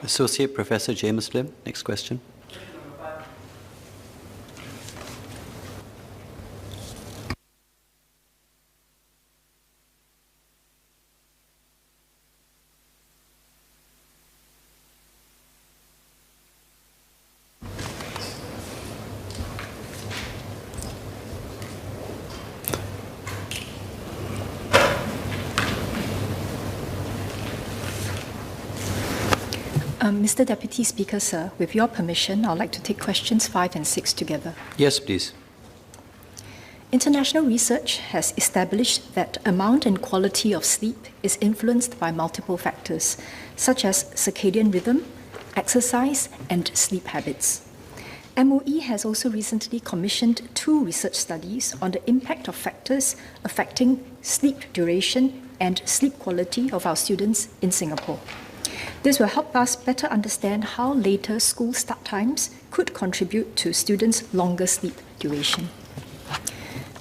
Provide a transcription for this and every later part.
Associate Professor James Lim, next question. Mr. Deputy Speaker, sir, with your permission, I'd like to take questions 5 and 6 together. Yes, please. International research has established that amount and quality of sleep is influenced by multiple factors, such as circadian rhythm, exercise, and sleep habits. MOE has also recently commissioned 2 research studies on the impact of factors affecting sleep duration and sleep quality of our students in Singapore. This will help us better understand how later school start times could contribute to students' longer sleep duration.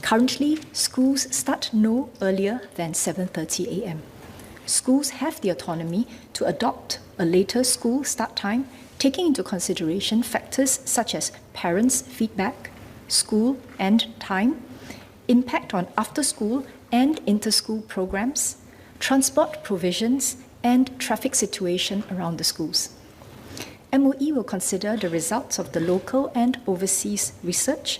Currently, schools start no earlier than 7:30 a.m. Schools have the autonomy to adopt a later school start time, taking into consideration factors such as parents' feedback, school end time, impact on after-school and inter-school programs, transport provisions, and traffic situation around the schools. MOE will consider the results of the local and overseas research.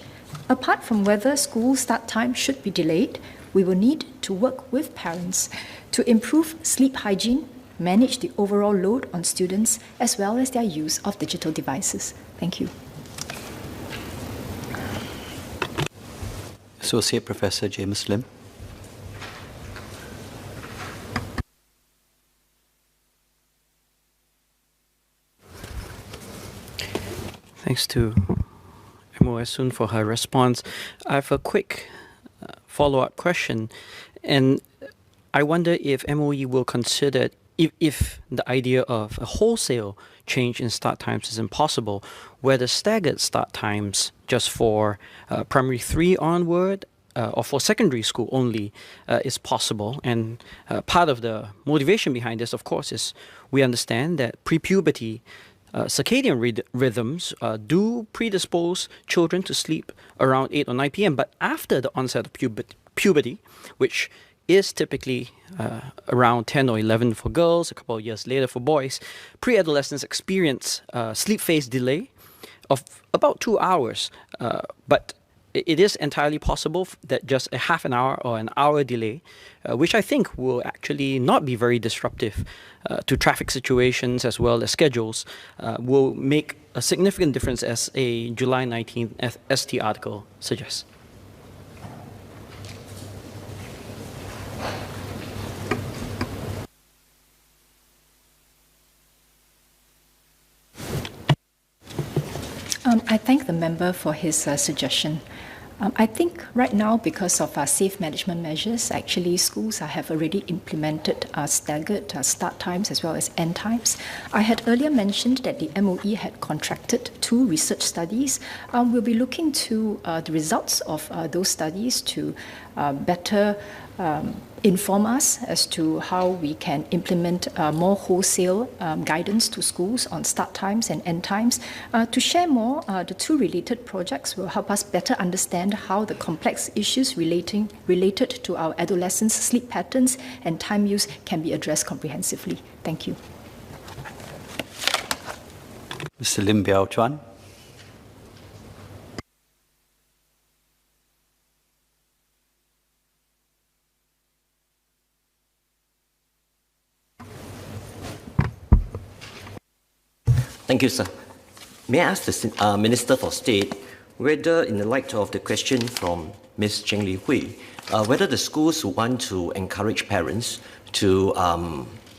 Apart from whether school start time should be delayed, we will need to work with parents to improve sleep hygiene, manage the overall load on students, as well as their use of digital devices. Thank you. Associate Professor James Lim. Thanks to MOE Sun for her response. I have a quick follow-up question, and I wonder if MOE will consider, if the idea of a wholesale change in start times is impossible, whether staggered start times just for primary 3 onward or for secondary school only is possible. And part of the motivation behind this, of course, is we understand that pre-puberty circadian rhythms do predispose children to sleep around 8 or 9 p.m. But after the onset of puberty, which is typically around 10 or 11 for girls, a couple of years later for boys, pre-adolescents experience sleep phase delay of about 2 hours. But it is entirely possible that just a half an hour or an hour delay, which I think will actually not be very disruptive to traffic situations as well as schedules, will make a significant difference, as a July 19th ST article suggests. I thank the member for his suggestion. I think right now, because of our safe management measures, actually schools have already implemented staggered start times as well as end times. I had earlier mentioned that the MOE had contracted 2 research studies. We'll be looking to the results of those studies to better inform us as to how we can implement more wholesale guidance to schools on start times and end times. To share more, the 2 related projects will help us better understand how the complex issues related to our adolescents' sleep patterns and time use can be addressed comprehensively. Thank you. Mr. Lim Biao Chuan. Thank you, sir. May I ask the Minister for State whether, in the light of the question from Ms. Cheng Li Hui, whether the schools want to encourage parents to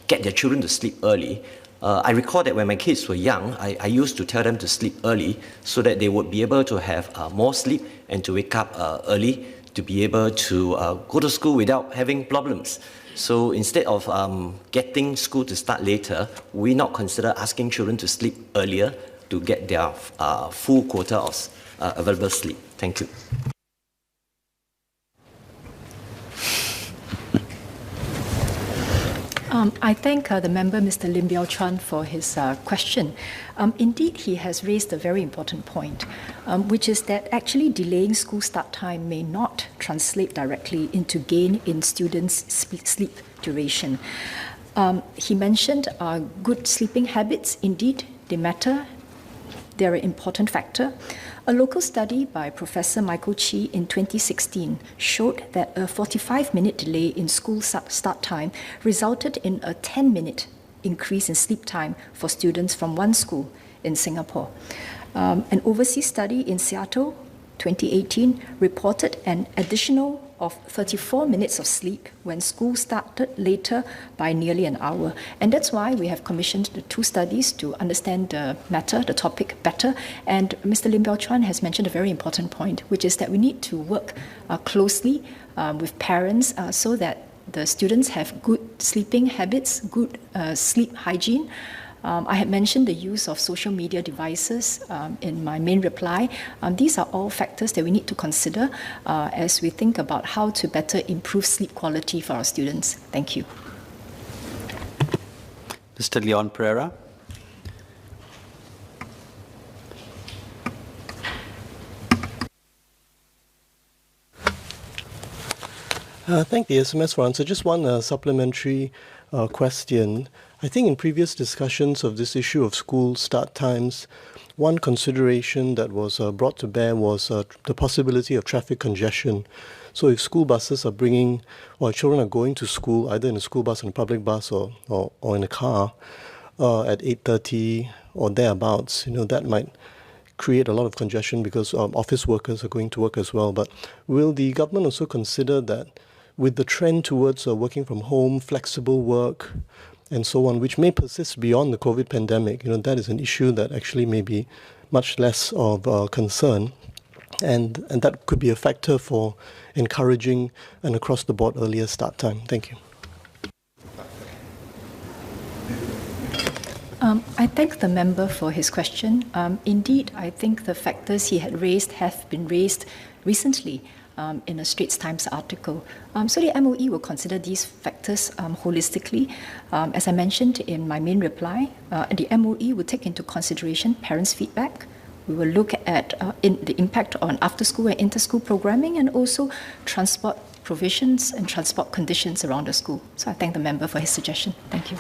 get their children to sleep early. I recall that when my kids were young, I used to tell them to sleep early so that they would be able to have more sleep and to wake up early to be able to go to school without having problems. So instead of getting school to start later, we not consider asking children to sleep earlier to get their full quota of available sleep. Thank you. I thank the member, Mr. Lim Biao Chuan, for his question. Indeed, he has raised a very important point, which is that actually delaying school start time may not translate directly into gain in students' sleep duration. He mentioned good sleeping habits. Indeed, they matter. They're an important factor. A local study by Professor Michael Chi in 2016 showed that a 45-minute delay in school start time resulted in a 10-minute increase in sleep time for students from one school in Singapore. An overseas study in Seattle, 2018, reported an additional of 34 minutes of sleep when school started later by nearly an hour. And that's why we have commissioned the two studies to understand the matter, the topic better. And Mr. Lim Biao Chuan has mentioned a very important point, which is that we need to work closely with parents so that the students have good sleeping habits, good sleep hygiene. I had mentioned the use of social media devices in my main reply. These are all factors that we need to consider as we think about how to better improve sleep quality for our students. Thank you. Mr. Leon Pereira. Thank the SMS for answer. Just one supplementary question. I think in previous discussions of this issue of school start times, one consideration that was brought to bear was the possibility of traffic congestion. So if school buses are bringing, or children are going to school, either in a school bus, in a public bus, or in a car at 8:30 or thereabouts, that might create a lot of congestion because office workers are going to work as well. But will the government also consider that with the trend towards working from home, flexible work, and so on, which may persist beyond the COVID pandemic, that is an issue that actually may be much less of concern, and that could be a factor for encouraging an across-the-board earlier start time. Thank you. I thank the member for his question. Indeed, I think the factors he had raised have been raised recently in a Straits Times article. So the MOE will consider these factors holistically. As I mentioned in my main reply, the MOE will take into consideration parents' feedback. We will look at the impact on after-school and inter-school programming, and also transport provisions and transport conditions around the school. So I thank the member for his suggestion. Thank you.